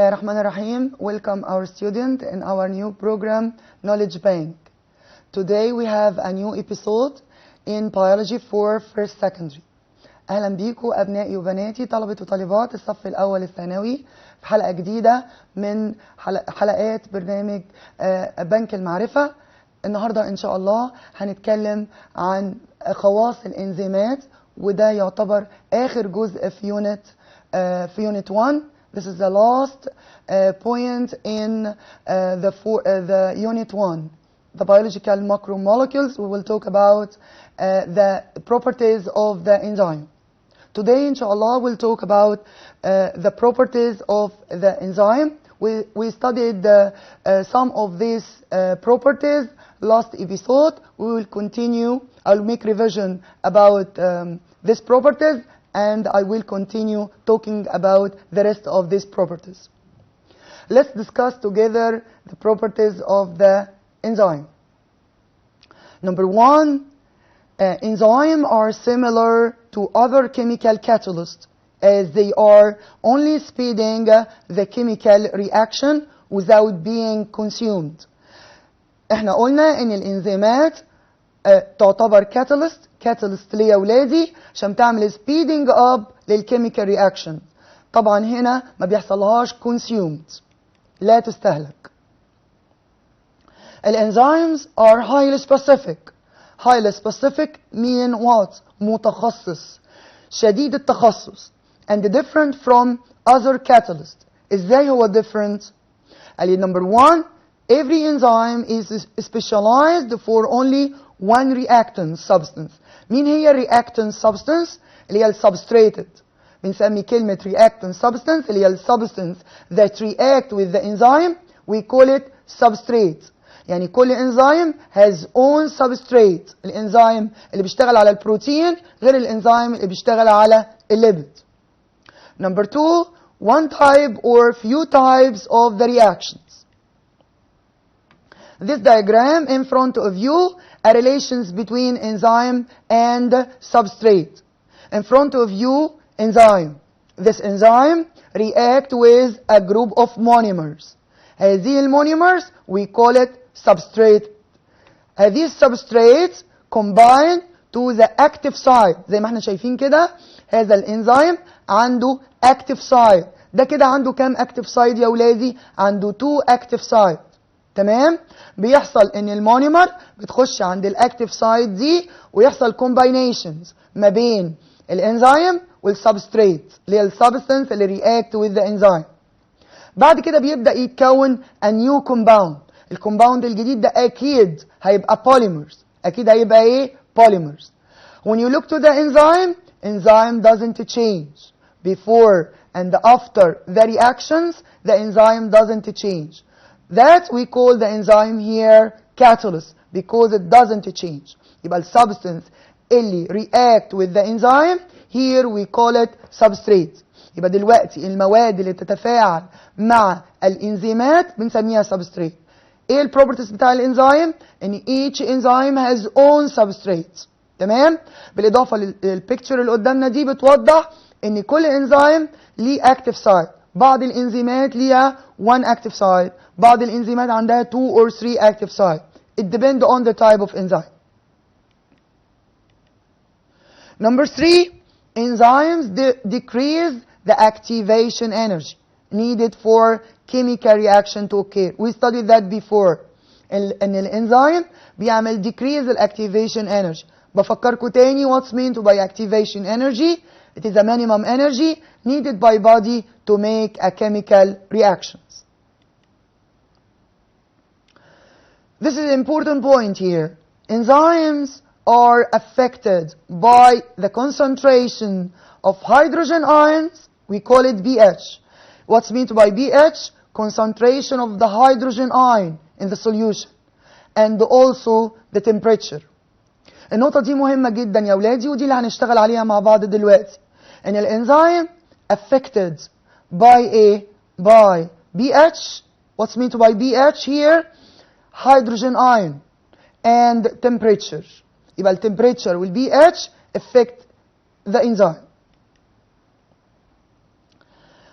Bismillah ar-Rahman ar-Rahim. Welcome our student in our new program, Knowledge Bank. Today we have a new episode in Biology for First Secondary. أهلا بيكم أبنائي وبناتي طلبة وطالبات الصف الأول الثانوي في حلقة جديدة من حلقات برنامج بنك المعرفة. النهاردة إن شاء الله هنتكلم عن خواص الإنزيمات، وده يعتبر آخر جزء في Unit 1. This is the last point in the Unit 1. The biological macromolecules. We will talk about the properties of the enzyme. Today, inshallah, we'll talk about the properties of the enzyme. We studied some of these properties last episode. We will continue. I'll make revision about these properties, and I will continue talking about the rest of these properties. Let's discuss together the properties of the enzyme. Number one, enzymes are similar to other chemical catalysts as they are only speeding the chemical reaction without being consumed. احنا قلنا ان الانزيمات تعتبر catalyst ليه يا ولادي عشان تعمل speeding up للchemical reaction. طبعا هنا ما بيحصلهاش consumed، لا تستهلك. الانزيمز are highly specific. Highly specific mean what? متخصص، شديد التخصص. And different from other catalysts. ازاي هو different؟ قال لي number one, every enzyme is specialized for only one reactant substance. مين هي reactant substance؟ اللي هي substrated. بنسمي كلمة reactant substance اللي هي substance that react with the enzyme. We call it substrate. يعني كل enzyme has own substrate. الانزيم اللي بيشتغل على البروتين غير الانزيم اللي بيشتغل على الليبيد. Number two, one type or few types of the reactions. This diagram in front of you are relations between enzyme and substrate. In front of you, enzyme. This enzyme react with a group of monomers. هذه المونيمرز we call it substrate. هذه substrates combine to the active site. زي ما احنا شايفين كده هذا الانزيم عنده active site. ده كده عنده كام active site يا ولادي؟ عنده 2 active site. تمام؟ بيحصل ان المونيمر بتخش عند الاكتيف سايت دي ويحصل combinations ما بين الانزيم والسبستريت اللي هي السبستنس اللي react with the enzyme. بعد كده بيبدأ يتكون a new compound. الكومباوند الجديد ده اكيد هيبقى polymers. اكيد هيبقى ايه؟ polymers. When you look to the enzyme doesn't change. Before and after the reactions, the enzyme doesn't change. That we call the enzyme here catalyst because it doesn't change. يبقى السبستنس اللي react with the enzyme here we call it substrate. يبقى دلوقتي المواد اللي تتفاعل مع الانزيمات بنسميها substrate. ايه البروبرتيز بتاع الانزيم؟ ان each enzyme has own substrate. تمام؟ بالاضافه للبيكتشر اللي قدامنا دي بتوضح ان كل انزيم ليه active site. بعض الانزيمات ليها 1 active site. بعض الانزيمات عندها 2 or 3 active site. It depends on the type of enzyme. Number 3, enzymes decrease the activation energy needed for chemical reaction to occur. We studied that before. ان الانزيم بيعمل decrease the activation energy. بفكركم تاني what's meant by activation energy. It is a minimum energy needed by body to make a chemical reactions. This is an important point here. Enzymes are affected by the concentration of hydrogen ions. We call it pH. What's meant by pH? Concentration of the hydrogen ion in the solution. And also the temperature. النقطة دي مهمة جدا يا ولادي ودي اللي هنشتغل عليها مع بعض دلوقتي. ان الانزيم affected by pH. What's meant by pH here? Hydrogen ion and temperature. يبقى التمبريتشر والpH affect the enzyme.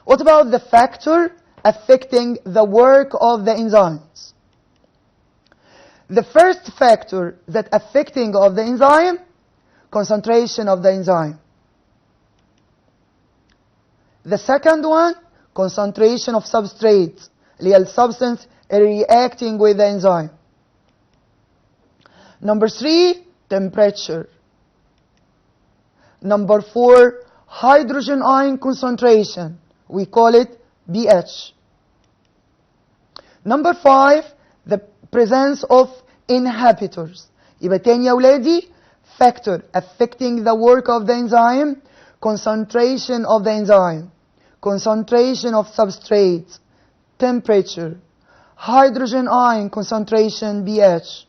What about the factor affecting the work of the enzymes. The first factor that affecting of the enzyme, concentration of the enzyme. The second one, concentration of substrate, اللي هي السبستانس reacting with the enzyme. Number 3, temperature. Number 4, hydrogen ion concentration. We call it pH. Number 5, the presence of inhibitors. يبقى تاني يا ولادي, factor affecting the work of the enzyme, concentration of the enzyme, concentration of substrate, temperature, hydrogen ion concentration pH,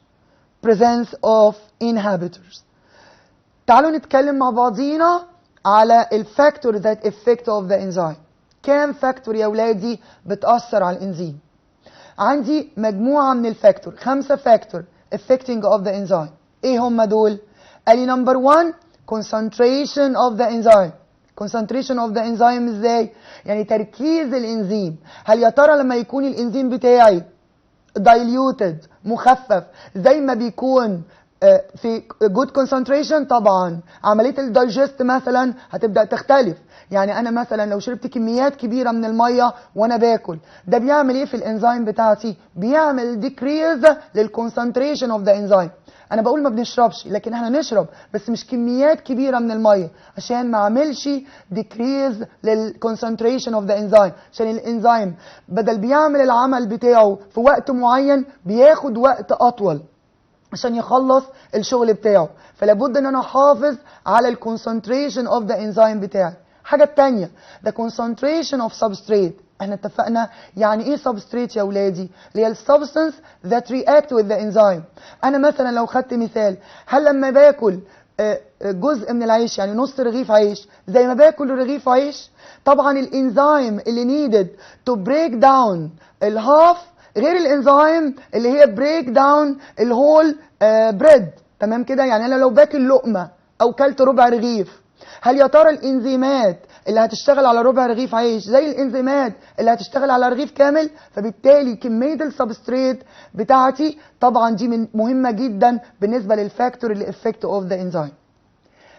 presence of inhibitors. تعالوا نتكلم مع بعضينا على الفاكتور that affect of the enzyme. كام فاكتور يا ولادي بتأثر على الانزيم؟ عندي مجموعة من الفاكتور، 5 فاكتور affecting of the enzyme. ايه هم دول؟ قال لي number 1 concentration of the enzyme. concentration of the enzyme ازاي؟ يعني تركيز الانزيم. هل يا ترى لما يكون الانزيم بتاعي diluted مخفف زي ما بيكون في good concentration؟ طبعا عملية الدايجست مثلا هتبدأ تختلف. يعني انا مثلا لو شربت كميات كبيرة من المية وانا باكل، ده بيعمل ايه في الانزيم بتاعتي؟ بيعمل decrease للconcentration of the enzyme. انا بقول ما بنشربش، لكن احنا نشرب بس مش كميات كبيرة من المية عشان ما اعملش decrease للconcentration of the enzyme. عشان الانزيم بدل بيعمل العمل بتاعه في وقت معين بياخد وقت اطول عشان يخلص الشغل بتاعه. فلا بد ان انا احافظ على الكونسنتريشن اوف ذا انزيم بتاعي. حاجه الثانيه the concentration of substrate. احنا اتفقنا يعني ايه substrate يا ولادي؟ اللي هي السبستانس that react with the enzyme. انا مثلا لو خدت مثال، هل لما باكل جزء من العيش يعني نص رغيف عيش زي ما باكل رغيف عيش؟ طبعا الانزيم اللي needed to break down الهاف غير الانزيم اللي هي بريك داون الهول بريد. تمام كده؟ يعني انا لو باكل لقمه او كلت ربع رغيف، هل يا ترى الانزيمات اللي هتشتغل على ربع رغيف عيش زي الانزيمات اللي هتشتغل على رغيف كامل؟ فبالتالي كميه السبستريت بتاعتي طبعا دي مهمه جدا بالنسبه للفاكتور اللي افكت اوف ذا انزيم.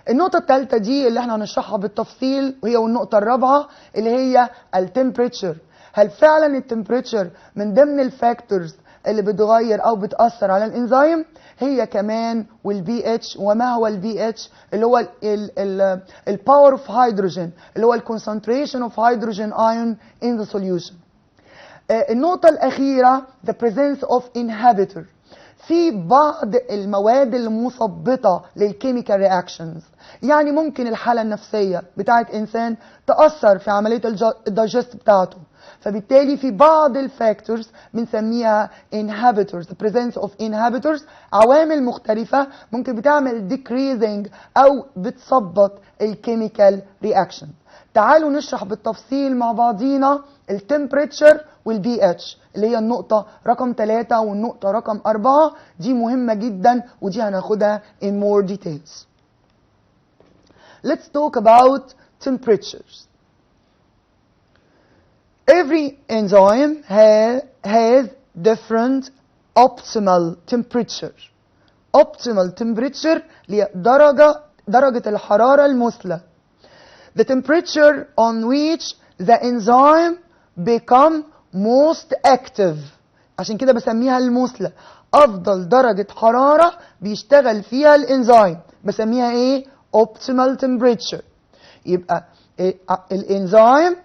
النقطه الثالثه دي اللي احنا هنشرحها بالتفصيل، وهي النقطه الرابعه اللي هي التمبريتشر. هل فعلا التمبريتشر من ضمن الفاكتورز اللي بتغير او بتاثر على الانزيم؟ هي كمان والبي اتش. وما هو البي اتش؟ اللي هو الباور اوف هيدروجين، اللي هو الكونسنتريشن اوف هيدروجين ايون ان ذا سوليوشن. النقطه الاخيره the presence of inhibitor. في بعض المواد المثبطه للكيميكال رياكشنز، يعني ممكن الحاله النفسيه بتاعت انسان تاثر في عمليه الدايجست بتاعته. فبالتالي في بعض الفاكتورز بنسميها inhibitors, the presence of inhibitors، عوامل مختلفة ممكن بتعمل decreasing أو بتثبط الكيميكال رياكشن. تعالوا نشرح بالتفصيل مع بعضينا التمبريتشر والبي اتش اللي هي النقطة رقم 3 والنقطة رقم 4. دي مهمة جدا ودي هناخدها in more details. Let's talk about temperatures. Every enzyme has different optimal temperature. Optimal temperature هي درجة الحرارة المثلى. The temperature on which the enzyme become most active. عشان كده بسميها المثلى. أفضل درجة حرارة بيشتغل فيها الانزيم بسميها ايه؟ optimal temperature. يبقى الانزيم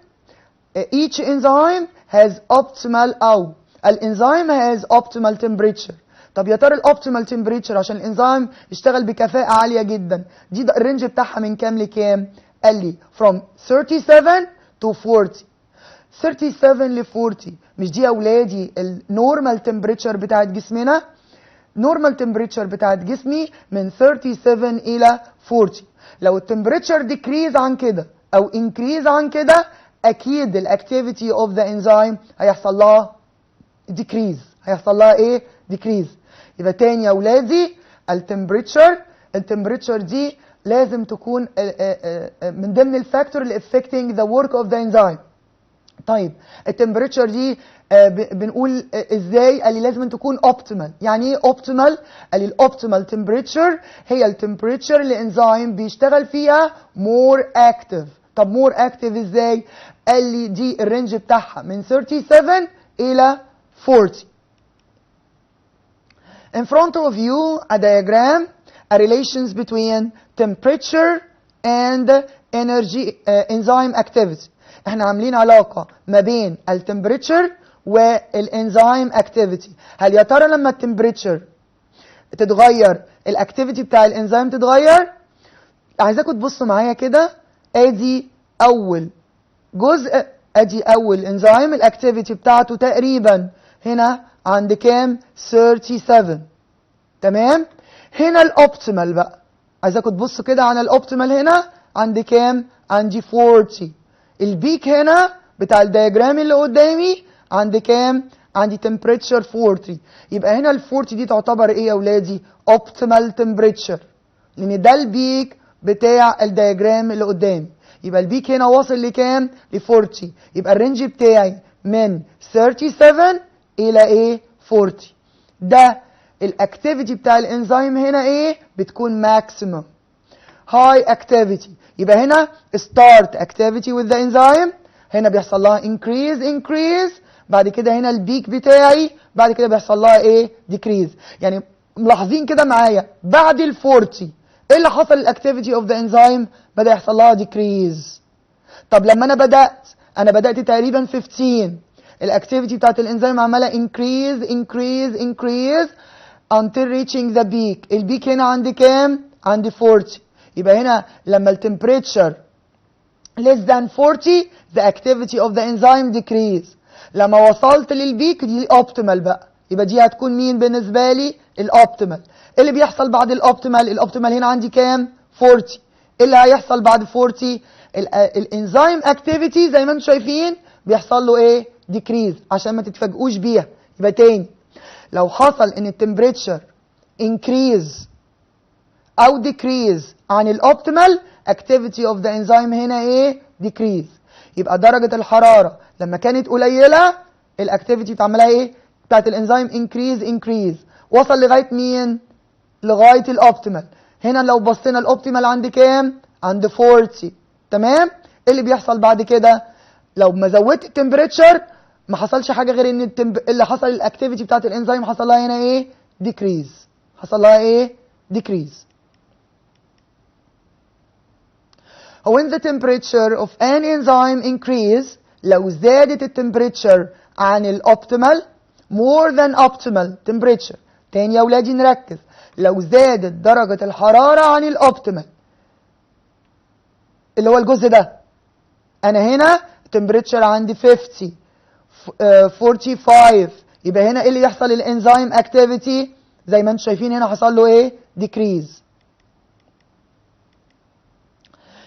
each enzyme has optimal أو الانزيم has optimal temperature. طب يا ترى الاوبتيمال temperature عشان الانزيم يشتغل بكفاءة عالية جدا دي الرينج بتاعها من كام لكام؟ قال لي from 37 to 40. 37 ل 40 مش دي يا ولادي النورمال temperature بتاعت جسمنا؟ نورمال temperature بتاعت جسمي من 37 إلى 40. لو التمبريتشر decrease عن كده أو increase عن كده اكيد الاكتيفيتي اوف ذا انزيم هيحصل لها ديكريز. هيحصل لها ايه؟ ديكريز. يبقى تاني يا اولادي التمبريتشر دي لازم تكون من ضمن الفاكتور اللي affecting the work of the enzyme. طيب التمبريتشر دي بنقول ازاي؟ قال لي لازم تكون اوبتيمال. يعني ايه اوبتيمال؟ قال لي الاوبتيمال تمبريتشر هي التمبريتشر اللي الانزيم بيشتغل فيها مور اكتف. طب مور اكتف ازاي؟ قال لي دي الرينج بتاعها من 37 الى 40. In front of you a diagram, a relations between temperature and energy enzyme activity. احنا عاملين علاقة ما بين التمبريتشر والانزيم اكتيفيتي. هل يا ترى لما التمبريتشر تتغير الاكتيفيتي بتاع الانزيم تتغير؟ عايزاكم تبصوا معايا كده. ادي اول جزء، ادي اول انزيم الاكتيفيتي بتاعته تقريبا هنا عند كام؟ 37. تمام؟ هنا الاوبتيمال بقى، عايزاكم تبصوا كده على الاوبتيمال هنا عند كام؟ عندي 40. البيك هنا بتاع الدياجرام اللي قدامي عند كام؟ عندي temperature 40. يبقى هنا ال 40 دي تعتبر ايه يا اولادي؟ optimal temperature، لان ده البيك بتاع الدياجرام اللي قدامي. يبقى البيك هنا واصل لكام؟ ل 40. يبقى الرينج بتاعي من 37 الى ايه؟ 40. ده الاكتيفيتي بتاع الانزيم هنا ايه؟ بتكون ماكسيمم high activity. يبقى هنا start activity with the enzyme، هنا بيحصل لها increase. بعد كده هنا البيك بتاعي بعد كده بيحصل لها ايه؟ decrease. يعني ملاحظين كده معايا بعد ال 40 ايه اللي حصل؟ الاكتيفيتي اوف ذا انزيم بدا يحصل لها decrease. طب لما انا بدات تقريبا 15، الاكتيفيتي بتاعت الانزيم عماله increase until reaching the peak. البيك هنا عند كام؟ عند 40. يبقى هنا لما التمبريتشر less than 40 the activity of the enzyme decrease. لما وصلت للبيك دي اوبتيمال بقى، يبقى دي هتكون مين بالنسبه لي؟ الاوبتيمال. ايه اللي بيحصل بعد الاوبتيمال؟ الاوبتيمال هنا عندي كام؟ 40. ايه اللي هيحصل بعد 40؟ الانزيم اكتيفيتي زي ما انتم شايفين بيحصل له ايه؟ decrease، عشان ما تتفاجئوش بيها. يبقى تاني لو حصل ان التمبريتشر increase او decrease عن الاوبتيمال activity of the enzyme هنا ايه؟ decrease. يبقى درجة الحرارة لما كانت قليلة الاكتيفيتي بتعملها ايه؟ بتاعت الانزيم increase وصل لغاية مين؟ لغاية الاوبتيمال. هنا لو بصينا الاوبتيمال عند كام؟ عند 40. تمام؟ ايه اللي بيحصل بعد كده؟ لو ما زودت التمبريتشر ما حصلش حاجة غير ان اللي حصل الاكتيفيتي بتاعت الانزيم حصل لها هنا ايه؟ decrease. حصل لها ايه؟ decrease. When the temperature of an enzyme increase، لو زادت التمبريتشر عن الاوبتيمال more than optimal temperature. تاني يا ولادي نركز، لو زادت درجة الحرارة عن الاوبتيمال اللي هو الجزء ده، انا هنا temperature عندي 50 45، يبقى هنا ايه اللي يحصل للانزيم اكتيفيتي؟ زي ما انتم شايفين هنا حصل له ايه؟ decrease.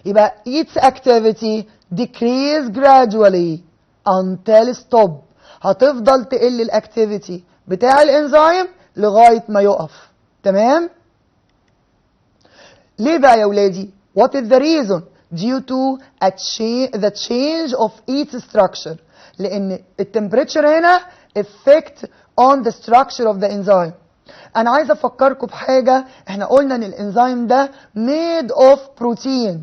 يبقى its activity decrease gradually until stop. هتفضل تقل الاكتيفيتي بتاع الانزيم لغاية ما يقف. تمام؟ ليه بقى يا ولادي؟ What is the reason? Due to the change of its structure. لأن التمبريتشر هنا effect on the structure of the enzyme. أنا عايز أفكركم بحاجة. إحنا قلنا إن الإنزيم ده made of protein،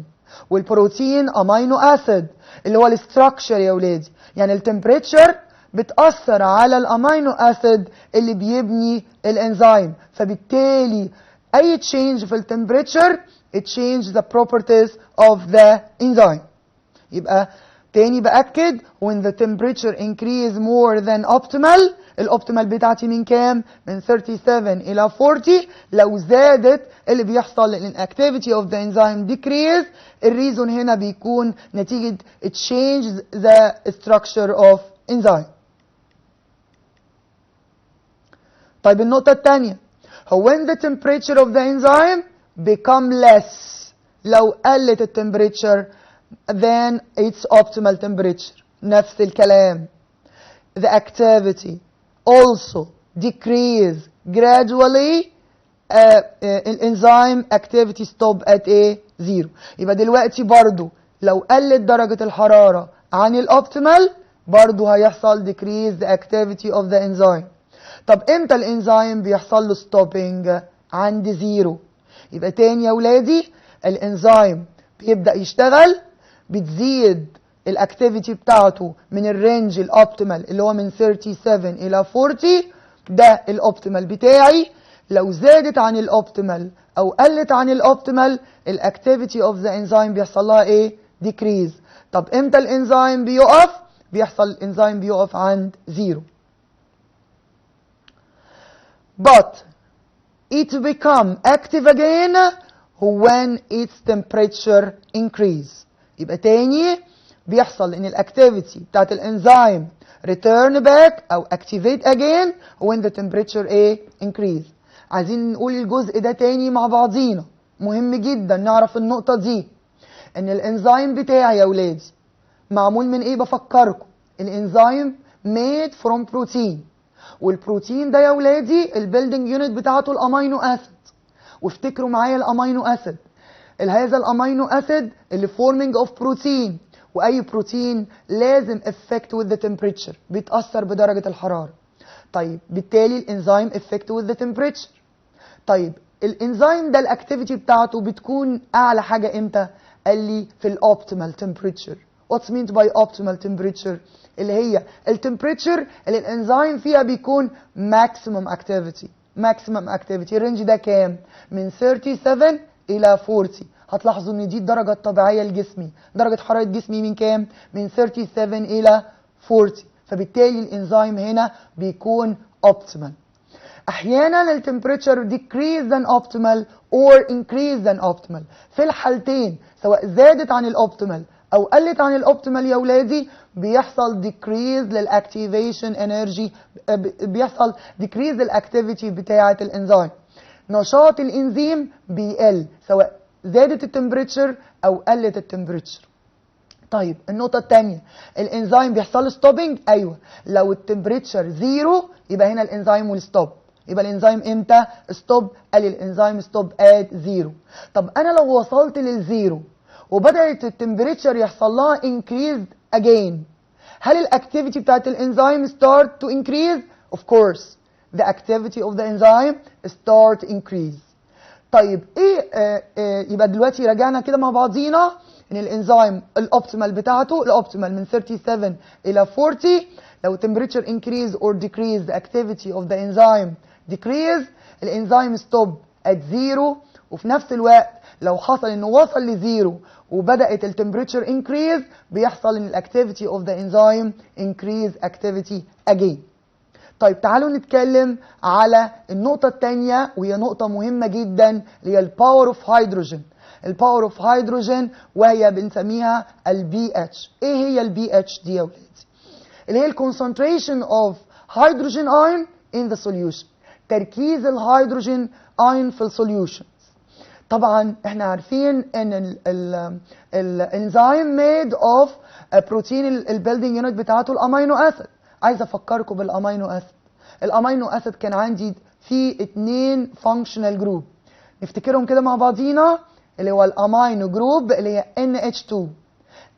والبروتين امينو اسيد اللي هو الاستراكشر يا ولادي. يعني التمبريتشر بتأثر على الامينو اسيد اللي بيبني الانزيم، فبالتالي اي تشينج في التمبريتشر it change the properties of the enzyme. يبقى تاني بأكد when the temperature increase more than optimal، الاوبتيمال بتاعتي من كام؟ من 37 الى 40. لو زادت اللي بيحصل ان activity of the enzyme decrease. الريزون هنا بيكون نتيجة it changes the structure of enzyme. طيب النقطة الثانية هو when the temperature of the enzyme become less، لو قلت التمبريتشر than its optimal temperature. نفس الكلام. The activity also decrease gradually. الانزيم activity stop at a 0. يبقى دلوقتي برضو لو قلت درجة الحرارة عن الاوبتيمال برضو هيحصل decrease the activity of the enzyme. طب امتى الانزيم بيحصل له stopping؟ عند زيرو. يبقى تاني يا ولادي، الانزيم بيبدأ يشتغل، بتزيد الاكتيفيتي بتاعته من الرينج الاوبتيمال اللي هو من 37 الى 40، ده الاوبتيمال بتاعي. لو زادت عن الاوبتيمال او قلت عن الاوبتيمال، الاكتيفيتي اوف ذا انزيم بيحصل لها ايه؟ ديكريز. طب امتى الانزيم بيقف؟ بيحصل الانزيم بيقف عند زيرو. But it become active again when its temperature increase. يبقى تاني بيحصل ان الاكتيفيتي بتاعت الانزيم return back او activate again when the temperature increase. عايزين نقول الجزء ده تاني مع بعضينا، مهم جدا نعرف النقطة دي. ان الانزيم بتاعي يا ولادي معمول من ايه؟ بفكركم، الانزيم made from protein، والبروتين ده يا ولادي البيلدينج يونت بتاعته الامينو اسيد. وافتكروا معايا الامينو اسيد، هذا الامينو اسيد اللي فورمينج اوف بروتين، واي بروتين لازم افكت with the temperature، بيتاثر بدرجه الحراره. طيب بالتالي الانزيم افكت with the temperature. طيب الانزيم ده الاكتيفيتي بتاعته بتكون اعلى حاجه امتى؟ قال لي في الاوبتيمال temperature. what's meant by optimal temperature؟ اللي هي التمبريتشر اللي الانزيم فيها بيكون maximum activity. maximum activity الرينج ده كام؟ من 37 الى 40. هتلاحظوا ان دي الدرجه الطبيعيه لجسمي، درجه حراره جسمي من كام؟ من 37 الى 40. فبالتالي الانزيم هنا بيكون optimal. احيانا التمبريتشر decrease than optimal or increase than optimal. في الحالتين سواء زادت عن الاوبتيمال او قلت عن الاوبتيمال يا ولادي بيحصل decrease للاكتيفيشن انرجي، بيحصل decrease للاكتيفيتي بتاعه الانزيم. نشاط الانزيم بيقل سواء زادت التمبريتشر او قلت التمبريتشر. طيب النقطة الثانية، الانزيم بيحصل له ستوبنج. ايوه، لو التمبريتشر زيرو يبقى هنا الانزيم will stop. يبقى الانزيم امتى ستوب؟ قال الانزيم ستوب ات زيرو. طب انا لو وصلت للزيرو وبدأت التمبريتشر يحصل لها increased again، هل الاكتيفيتي بتاعت الانزيم start to increase؟ Of course the activity of the enzyme start increase. طيب يبقى دلوقتي رجعنا كده مع بعضينا ان الانزيم الاوبتيمال بتاعته، الاوبتيمال من 37 الى 40. لو temperature increase or decrease the activity of the enzyme decrease، الانزيم stop at zero. وفي نفس الوقت لو حصل انه وصل لزيرو وبدأت التمبريتشر increase، بيحصل ان الاكتيفيتي of the enzyme increase activity again. طيب تعالوا نتكلم على النقطة الثانية، وهي نقطة مهمة جدا، اللي هي الباور اوف هيدروجين. الباور اوف هيدروجين وهي بنسميها البي اتش. ايه هي البي اتش دي يا ولادي؟ اللي هي الكونسنتريشن اوف هيدروجين ايون ان ذا سوليوشن، تركيز الهيدروجين ايون في السوليوشن. طبعا احنا عارفين ان الانزيم ميد اوف بروتين، البيلدينج يونت بتاعته الامينو اسيد. عايز افكركم بالامينو اسيد. الامينو اسيد كان عندي فيه 2 فانكشنال جروب، نفتكرهم كده مع بعضينا، اللي هو الامينو جروب اللي هي NH2.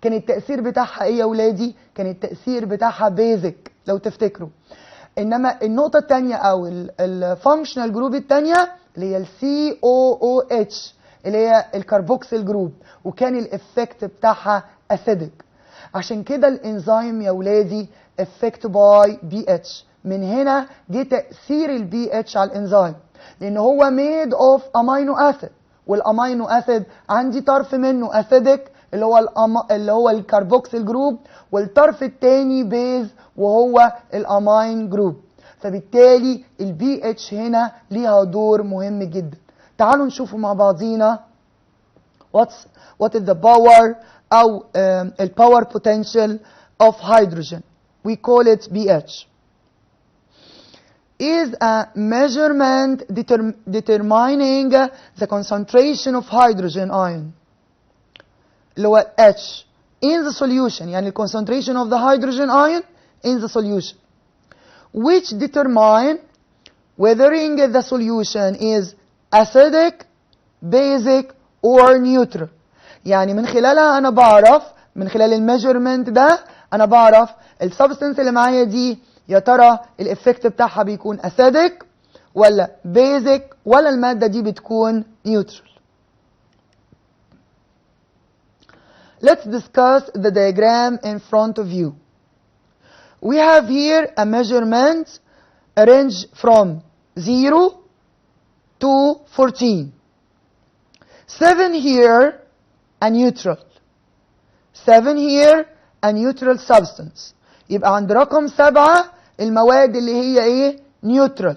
كان التأثير بتاعها ايه يا ولادي؟ كان التأثير بتاعها بيزك لو تفتكروا. انما النقطة الثانية او الفانكشنال جروب الثانية اللي هي COOH اللي هي الكربوكسيل جروب، وكان الافكت بتاعها اسيدك. عشان كده الانزيم يا ولادي افكت باي بي اتش. من هنا جه تأثير البي اتش على الانزيم، لان هو ميد اوف امينو اسيد، والامينو اسيد عندي طرف منه اسيدك اللي هو الكربوكسيل جروب، والطرف الثاني بيز وهو الامين جروب. فبالتالي البي اتش هنا ليها دور مهم جدا. تعالوا نشوفوا مع بعضينا what is the power او الباور potential of hydrogen. We call it pH. Is a measurement determining the concentration of hydrogen ion اللي هو H in the solution، يعني the concentration of the hydrogen ion in the solution, which determine whether the solution is acidic, basic or neutral. يعني من خلالها انا بعرف، من خلال الميجرمنت ده انا بعرف السبستنس اللي معايا دي يا ترى الافكت بتاعها بيكون اسيدك ولا بيزك ولا المادة دي بتكون نيوترال. Let's discuss the diagram in front of you. We have here a measurement, a range from 0 to 14. 7 here, a neutral. 7 here, a neutral substance. يبقى عند رقم 7 المواد اللي هي ايه؟ neutral.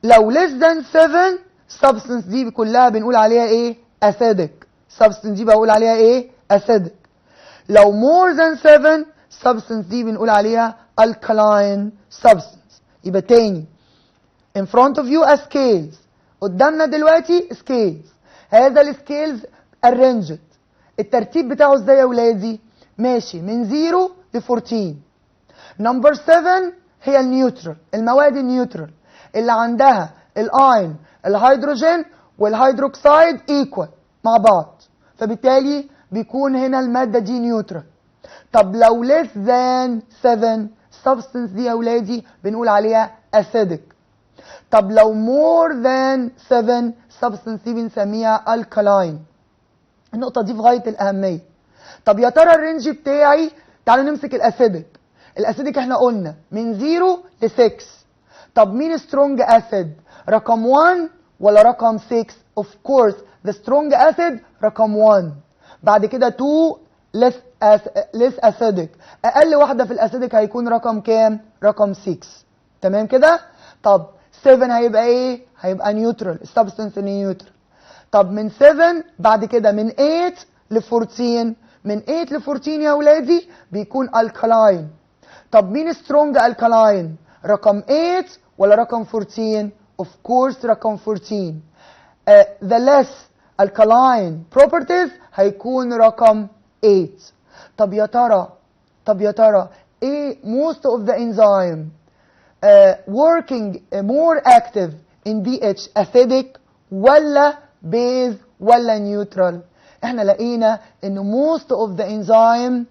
لو less than 7 substance دي كلها بنقول عليها ايه؟ acidic. substance دي بقول عليها ايه؟ acidic. لو more than 7 substance دي بنقول عليها alkaline substance. يبقى تاني in front of you a scales. قدامنا دلوقتي scales. هذا السكيلز arranged. الترتيب بتاعه ازاي يا ولادي؟ ماشي من 0 ل 14. نمبر 7 هي النيوترال، المواد النيوترال اللي عندها الاين الهيدروجين والهيدروكسيد ايكوال مع بعض، فبالتالي بيكون هنا المادة دي نيوترال. طب لو less than 7 substance دي يا ولادي بنقول عليها acidic. طب لو more than 7 substance دي بنسميها alkaline. النقطة دي في غاية الأهمية. طب يا ترى الرينج بتاعي، تعالوا نمسك الاسيدك. الاسيدك احنا قلنا من 0 ل 6. طب مين سترونج اسيد؟ رقم 1 ولا رقم 6؟ اوف كورس ذا سترونج اسيد رقم 1. بعد كده 2 less acidic. اقل واحدة في الاسيدك هيكون رقم كام؟ رقم 6. تمام كده؟ طب 7 هيبقى ايه؟ هيبقى نيوترال، السبستنس نيوترال. طب من 7 بعد كده من 8 ل 14. من 8 ل 14 يا ولادي بيكون alkaline. طب مين سترونج alkaline؟ رقم 8 ولا رقم 14؟ of course رقم 14. the less alkaline properties هيكون رقم 8. طب يا ترى ايه most of the enzyme working more active in pH acidic ولا base ولا neutral؟ احنا لقينا ان most of the enzyme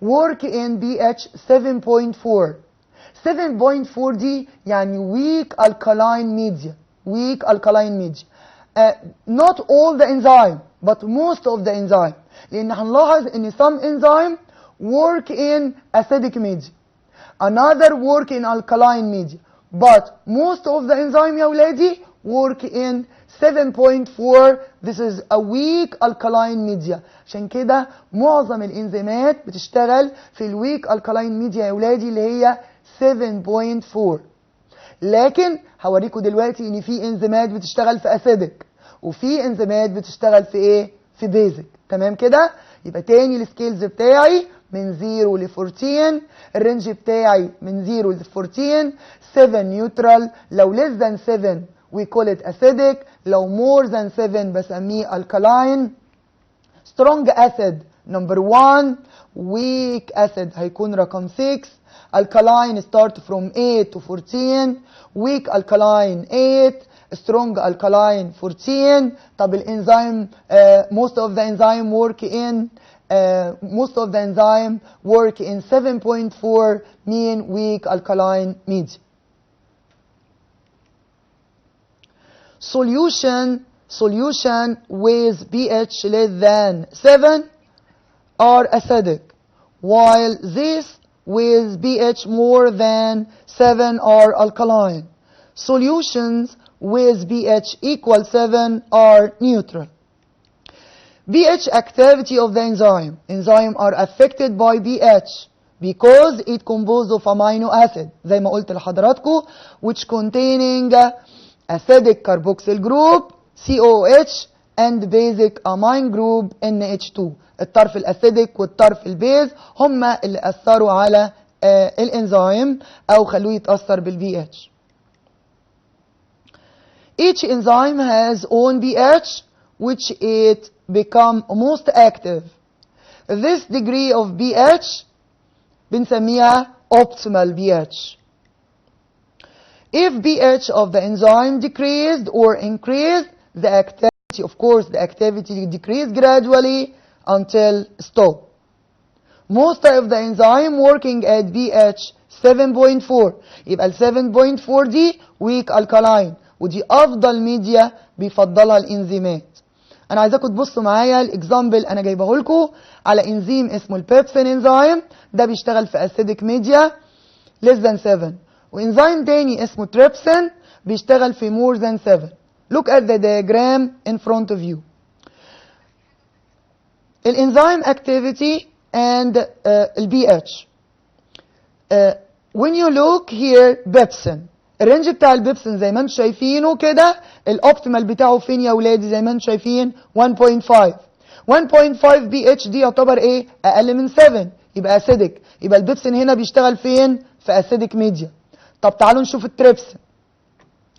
work in pH 7.4. 7.4 دي يعني weak alkaline media. weak alkaline media. Not all the enzyme but most of the enzyme. لان هنلاحظ ان some enzyme work in acidic media. Another work in alkaline media. But most of the enzyme يا ولادي work in 7.4. This is a weak alkaline media. عشان كده معظم الانزيمات بتشتغل في الويك alkaline media يا ولادي اللي هي 7.4. لكن هوريكم دلوقتي ان في انزيمات بتشتغل في acidic وفي انزيمات بتشتغل في ايه؟ في basic. تمام كده؟ يبقى تاني السكيلز بتاعي من 0 ل 14. الرينج بتاعي من 0 ل 14. 7 نيوترال. لو less than 7 we call it acidic. لو more than 7 بسميه alkaline. strong acid number 1. weak acid هيكون رقم 6. alkaline start from 8 to 14. weak alkaline 8. strong alkaline 14. طب الانزيم most of the enzyme work in 7.4 mean weak alkaline media. Solution with pH less than 7 are acidic, while this with pH more than 7 are alkaline. Solutions with pH equal 7 are neutral. pH activity of the enzyme. Enzymes are affected by pH because it composed of amino acid زي ما قلت لحضراتكم which containing acidic carboxyl group COOH and basic amine group NH2. الطرف الاسيديك والطرف البيز هما اللي اثروا على الانزيم او خلوه يتاثر بالبي اتش. Each enzyme has own pH which it become most active. This degree of pH بنسميها optimal pH. If pH of the enzyme decreased or increased, the activity decreased gradually until stop. most of the enzyme working at pH 7.4. يبقى ال 7.4 دي weak alkaline، ودي افضل ميديا بيفضلها الانزيمات. انا عايزاكم تبصوا معايا الاكزامبل انا جايبه لكم على انزيم اسمه البيبسين انزيم، ده بيشتغل في اسيدك ميديا less than 7، وانزيم تاني اسمه تريبسين بيشتغل في more than 7. look at the diagram in front of you. الانزيم activity and البي when you look here بيبسين، الرينج بتاع البيبسين زي ما انتم شايفينه كده، الاوبتيمال بتاعه فين يا ولادي؟ زي ما انتم شايفين 1.5. 1.5 بي اتش دي يعتبر ايه؟ اقل من 7، يبقى اسيدك. يبقى البيبسين هنا بيشتغل فين؟ في اسيدك ميديا. طب تعالوا نشوف التريبسين.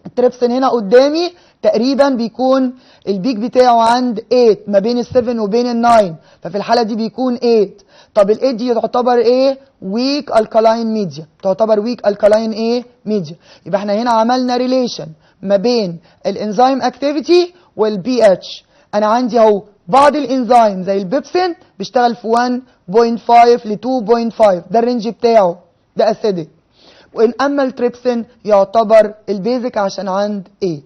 التريبسين هنا قدامي تقريبا بيكون البيك بتاعه عند 8، ما بين ال 7 وبين ال 9، ففي الحاله دي بيكون 8. طب ال 8 دي تعتبر ايه؟ ويك الكالاين ميديا، تعتبر ويك الكالاين ايه؟ ميديا. يبقى احنا هنا عملنا ريليشن ما بين الانزيم اكتيفيتي والبي اتش. انا عندي اهو بعض الانزيم زي البيبسين بيشتغل في 1.5 ل 2.5، ده الرينج بتاعه، ده اسيدك. وإن أما التريبسين يعتبر البيزك عشان عند 8.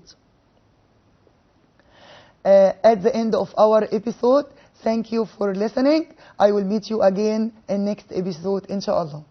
At the end of our episode, thank you for listening. I will meet you again in next episode إن شاء الله.